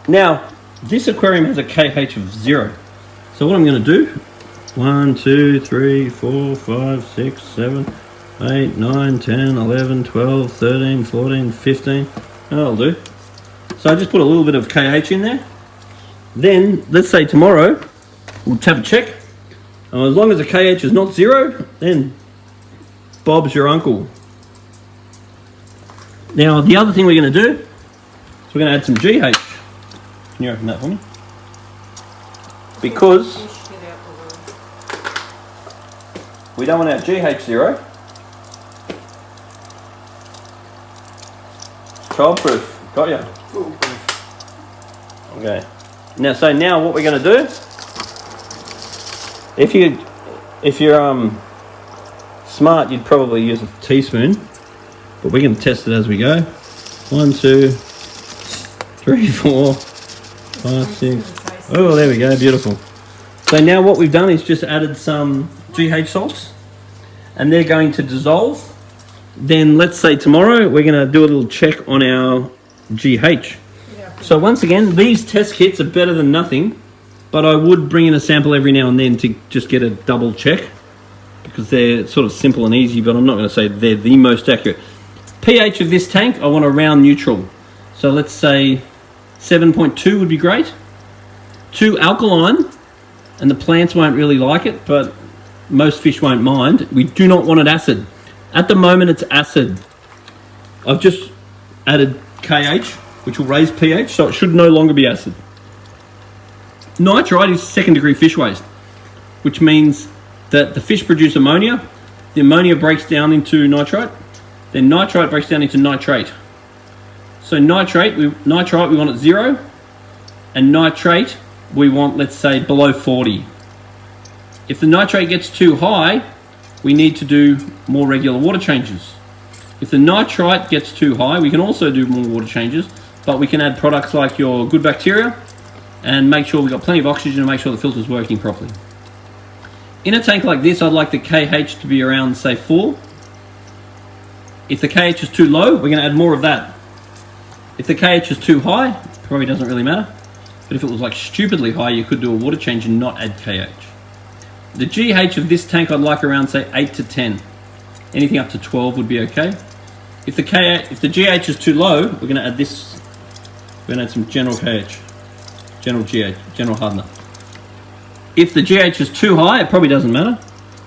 Now, this aquarium has a KH of 0. So what I'm going to do, 1, 2, 3, 4, 5, 6, 7, 8, 9, 10, 11, 12, 13, 14, 15. That'll do. So I just put a little bit of KH in there. Then, let's say tomorrow, we'll have a check. And as long as the KH is not 0, then Bob's your uncle. Now, the other thing we're going to do is we're going to add some GH. Can you open that for me? Because we don't want our GH 0. Childproof. Got ya. Okay. Now what we're going to do, if you're smart, you'd probably use a teaspoon, but we're going to test it as we go. 1, 2, 3, 4, 5, 6. Oh, there we go. Beautiful. So now what we've done is just added some GH salts, and they're going to dissolve. Then let's say tomorrow we're going to do a little check on our GH. So once again, these test kits are better than nothing, but I would bring in a sample every now and then to just get a double check, because they're sort of simple and easy, but I'm not going to say they're the most accurate. pH of this tank, I want around neutral. So let's say 7.2 would be great. 2 alkaline, and the plants won't really like it, but most fish won't mind. We do not want it acid. At the moment it's acid. I've just added KH, which will raise pH, so it should no longer be acid. Nitrite is second degree fish waste, which means that the fish produce ammonia, the ammonia breaks down into nitrite, then nitrite breaks down into nitrate. So nitrite we want at 0, and nitrate we want, let's say, below 40. If the nitrate gets too high, we need to do more regular water changes. If the nitrite gets too high, we can also do more water changes, but we can add products like your good bacteria and make sure we've got plenty of oxygen and make sure the filter's working properly. In a tank like this, I'd like the KH to be around, say, 4. If the KH is too low, we're going to add more of that. If the KH is too high, probably doesn't really matter. But if it was like stupidly high, you could do a water change and not add KH. The GH of this tank I'd like around, say, 8 to 10. Anything up to 12 would be okay. If the GH is too low, we're going to add this. We're going to add some general KH, general GH, general hardener. If the GH is too high, it probably doesn't matter.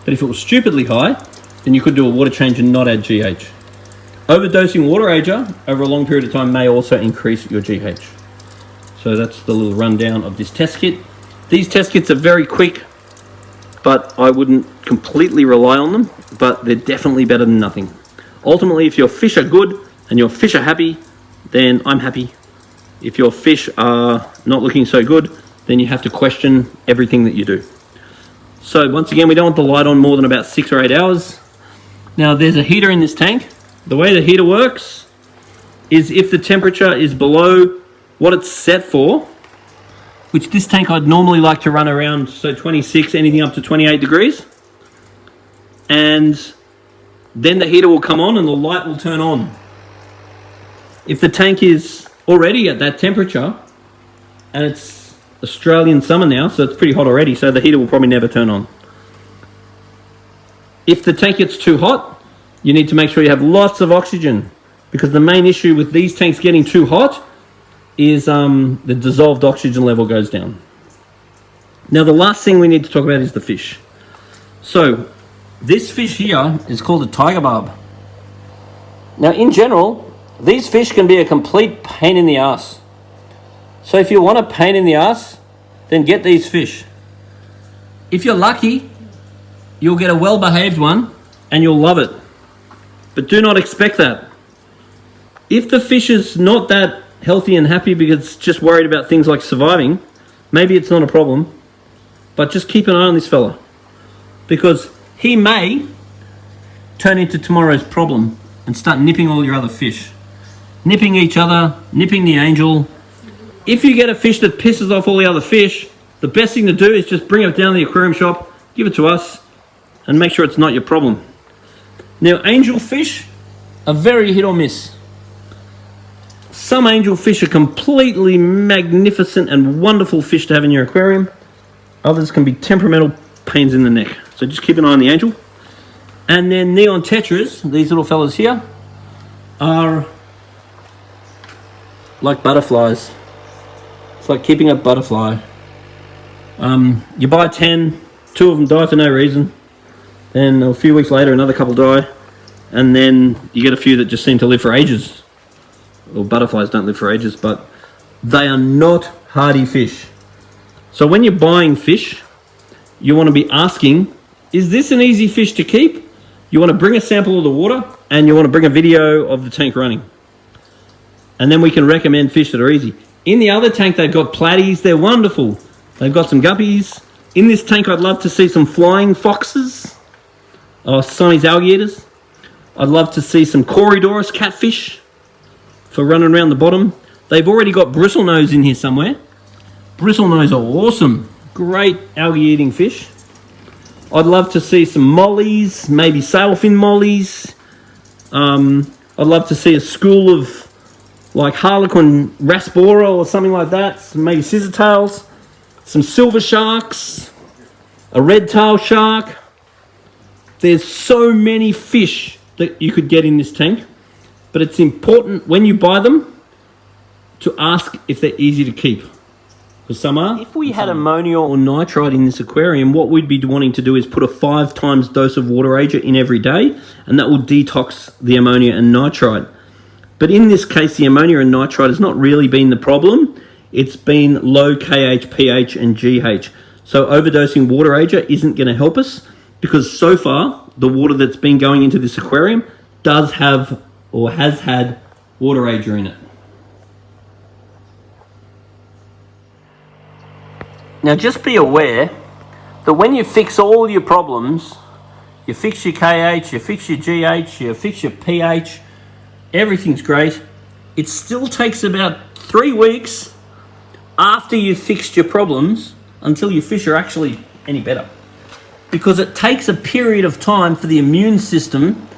But if it was stupidly high, then you could do a water change and not add GH. Overdosing water ager over a long period of time may also increase your GH. So that's the little rundown of this test kit. These test kits are very quick, but I wouldn't completely rely on them, but they're definitely better than nothing. Ultimately, if your fish are good and your fish are happy, then I'm happy. If your fish are not looking so good, then you have to question everything that you do. So once again, we don't want the light on more than about 6 or 8 hours. Now there's a heater in this tank. The way the heater works is if the temperature is below what it's set for, which this tank I'd normally like to run around, so 26, anything up to 28 degrees. And then the heater will come on and the light will turn on. If the tank is already at that temperature, and it's Australian summer now, so it's pretty hot already, so the heater will probably never turn on. If the tank gets too hot, you need to make sure you have lots of oxygen, because the main issue with these tanks getting too hot is the dissolved oxygen level goes down. Now the last thing we need to talk about is the fish. So this fish here is called a tiger barb. Now in general, these fish can be a complete pain in the ass. So if you want a pain in the ass, then get these fish. If you're lucky, you'll get a well-behaved one and you'll love it. But do not expect that. If the fish is not that healthy and happy because it's just worried about things like surviving, maybe it's not a problem. But just keep an eye on this fella, because he may turn into tomorrow's problem and start nipping all your other fish. Nipping each other, nipping the angel. If you get a fish that pisses off all the other fish, the best thing to do is just bring it down to the aquarium shop, give it to us, and make sure it's not your problem. Now, angelfish are very hit or miss. Some angelfish are completely magnificent and wonderful fish to have in your aquarium. Others can be temperamental pains in the neck. So just keep an eye on the angel. And then neon tetras, these little fellas here, are like butterflies. It's like keeping a butterfly. You buy 10, 2 of them die for no reason. Then a few weeks later, another couple die. And then you get a few that just seem to live for ages. Well, butterflies don't live for ages, but they are not hardy fish. So when you're buying fish, you want to be asking, is this an easy fish to keep? You want to bring a sample of the water, and you want to bring a video of the tank running. And then we can recommend fish that are easy. In the other tank, they've got platies. They're wonderful. They've got some guppies. In this tank, I'd love to see some flying foxes or Siamese alligators. I'd love to see some Corydoras catfish for running around the bottom. They've already got bristlenose in here somewhere. Bristlenose are awesome. Great algae-eating fish. I'd love to see some mollies, maybe sailfin mollies. I'd love to see a school of like Harlequin raspora or something like that. Maybe scissortails. Some silver sharks. A red tail shark. There's so many fish that you could get in this tank. But it's important when you buy them to ask if they're easy to keep. Because some are. If we had ammonia or nitrite in this aquarium, what we'd be wanting to do is put a 5 times dose of water agent in every day, and that will detox the ammonia and nitrite. But in this case, the ammonia and nitrite has not really been the problem. It's been low KH, pH, and GH. So overdosing water agent isn't going to help us, because so far, the water that's been going into this aquarium does have or has had water agent in it. Now just be aware that when you fix all your problems, you fix your KH, you fix your GH, you fix your pH, everything's great. It still takes about 3 weeks after you've fixed your problems until your fish are actually any better. Because it takes a period of time for the immune system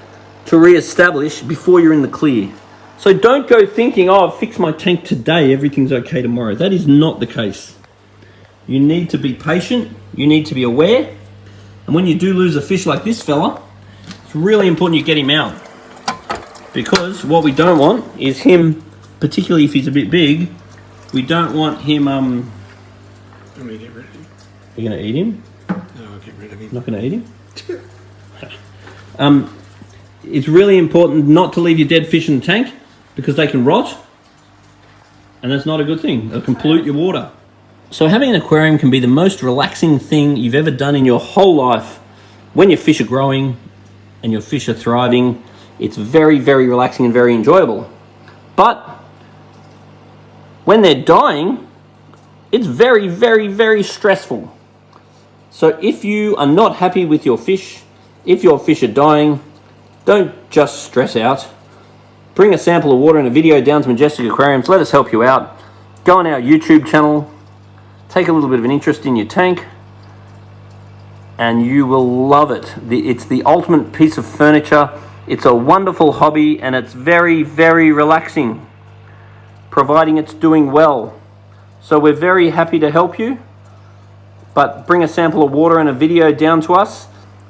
to re-establish before you're in the clear. So don't go thinking, oh, I've fixed my tank today, everything's okay tomorrow. That is not the case. You need to be patient, you need to be aware, and when you do lose a fish like this fella, it's really important you get him out. Because what we don't want is him, particularly if he's a bit big, we don't want him, I'm going to get rid of him. You're going to eat him? No, I'll get rid of him. Not going to eat him? It's really important not to leave your dead fish in the tank, because they can rot, and that's not a good thing. They'll can pollute your water. So having an aquarium can be the most relaxing thing you've ever done in your whole life. When your fish are growing and your fish are thriving, it's very, very relaxing and very enjoyable. But when they're dying, it's very, very, very stressful. So if you are not happy with your fish, if your fish are dying, don't just stress out. Bring a sample of water and a video down to Majestic Aquariums. Let us help you out. Go on our YouTube channel. Take a little bit of an interest in your tank, and you will love it. It's the ultimate piece of furniture. It's a wonderful hobby, and it's very, very relaxing, providing it's doing well. So we're very happy to help you, but bring a sample of water and a video down to us.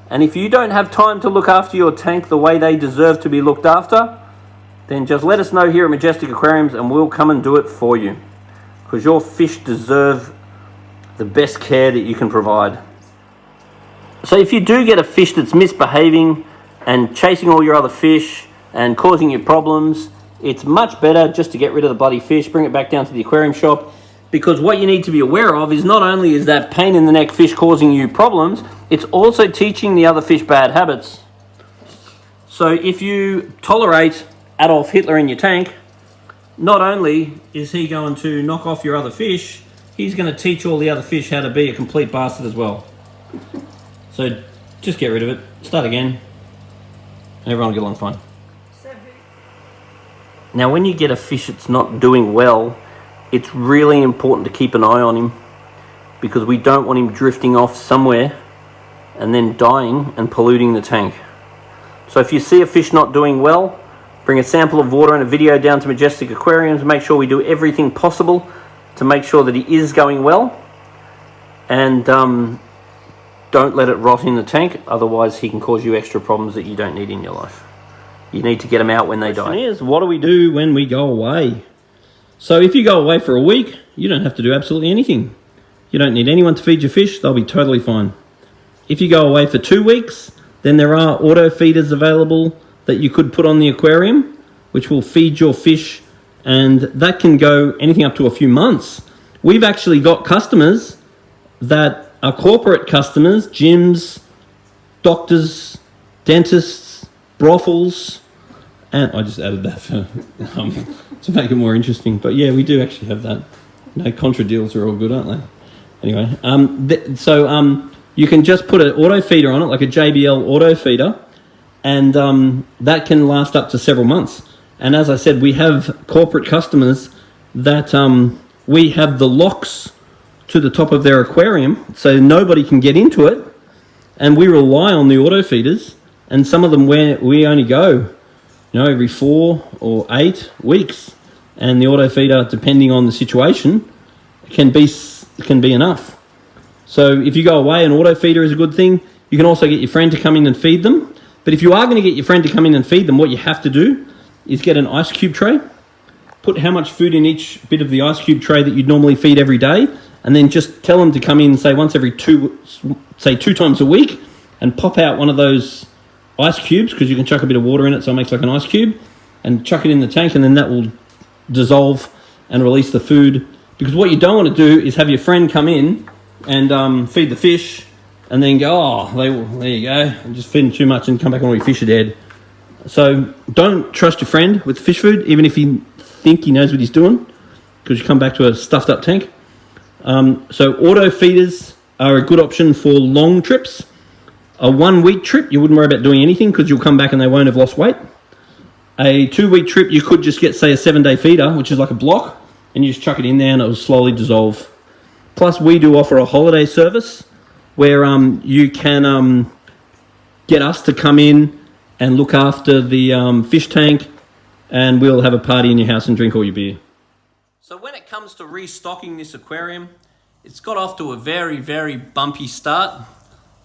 And if you don't have time to look after your tank the way they deserve to be looked after, then just let us know here at Majestic Aquariums and we'll come and do it for you. Because your fish deserve the best care that you can provide. So if you do get a fish that's misbehaving and chasing all your other fish and causing you problems, it's much better just to get rid of the bloody fish, bring it back down to the aquarium shop, because what you need to be aware of is not only is that pain in the neck fish causing you problems, it's also teaching the other fish bad habits. So if you tolerate Adolf Hitler in your tank, not only is he going to knock off your other fish, he's going to teach all the other fish how to be a complete bastard as well. So just get rid of it, start again, and everyone will get along fine. Now when you get a fish that's not doing well, it's really important to keep an eye on him, because we don't want him drifting off somewhere and then dying and polluting the tank. So if you see a fish not doing well, Bring a sample of water and a video down to Majestic Aquariums. Make sure we do everything possible to make sure that he is going well. And don't let it rot in the tank, otherwise he can cause you extra problems that you don't need in your life. You need to get them out when they die. Is, what do we do when we go away? So if you go away for a week, you don't have to do absolutely anything. You don't need anyone to feed your fish, they'll be totally fine. If you go away for 2 weeks, then there are auto feeders available that you could put on the aquarium, which will feed your fish, and that can go anything up to a few months. We've actually got customers that are corporate customers, gyms, doctors, dentists, brothels, and I just added that for, to make it more interesting. But yeah, we do actually have that. No, contra deals are all good, aren't they? Anyway, you can just put an auto feeder on it, like a JBL auto feeder, and that can last up to several months. And as I said, we have corporate customers that we have the locks to the top of their aquarium, so nobody can get into it, and we rely on the auto feeders. And some of them where we only go, every 4 or 8 weeks, and the auto feeder, depending on the situation, can be enough. So if you go away, an auto feeder is a good thing. You can also get your friend to come in and feed them. But if you are going to get your friend to come in and feed them, what you have to do is get an ice cube tray, put how much food in each bit of the ice cube tray that you'd normally feed every day, and then just tell them to come in, say once every 2 times a week, and pop out one of those ice cubes, because you can chuck a bit of water in it so it makes like an ice cube, and chuck it in the tank, and then that will dissolve and release the food. Because what you don't want to do is have your friend come in and feed the fish, and then go, there you go, and just feed them too much and come back and all your fish are dead. So don't trust your friend with fish food, even if you think he knows what he's doing, because you come back to a stuffed up tank. So auto feeders are a good option for long trips. A 1 week trip, you wouldn't worry about doing anything because you'll come back and they won't have lost weight. A 2 week trip, you could just get, say, a 7-day feeder, which is like a block, and you just chuck it in there and it will slowly dissolve. Plus, we do offer a holiday service where you can get us to come in and look after the fish tank, and we'll have a party in your house and drink all your beer. So when it comes to restocking this aquarium, it's got off to a very, very bumpy start.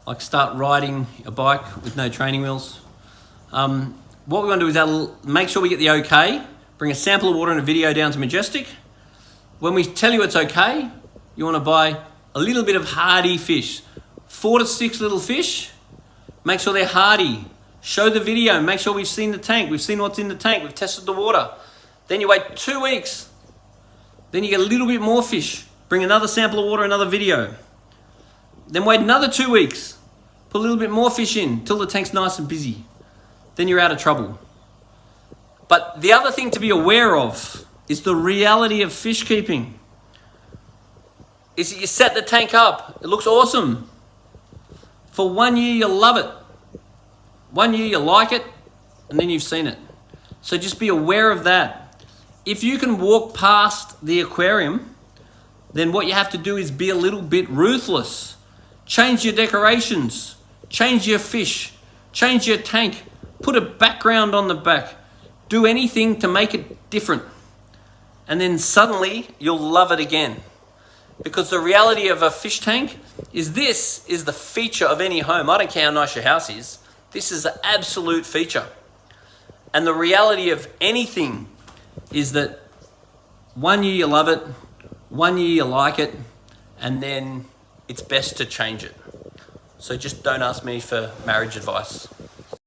Like start riding a bike with no training wheels. What we want to do is make sure we get the okay, bring a sample of water and a video down to Majestic. When we tell you it's okay, you want to buy a little bit of hardy fish. 4 to 6 little fish, make sure they're hardy. Show the video, make sure we've seen the tank, we've seen what's in the tank, we've tested the water. Then you wait 2 weeks, then you get a little bit more fish. Bring another sample of water, another video. Then wait another 2 weeks, put a little bit more fish in till the tank's nice and busy. Then you're out of trouble. But the other thing to be aware of is the reality of fish keeping. Is that you set the tank up, it looks awesome. For 1 year you'll love it. 1 year you'll like it, and then you've seen it. So just be aware of that. If you can walk past the aquarium, then what you have to do is be a little bit ruthless. Change your decorations, change your fish, change your tank, put a background on the back, do anything to make it different. And then suddenly you'll love it again. Because the reality of a fish tank is this is the feature of any home. I don't care how nice your house is. This is the absolute feature. And the reality of anything is that 1 year you love it, 1 year you like it, and then it's best to change it. So just don't ask me for marriage advice.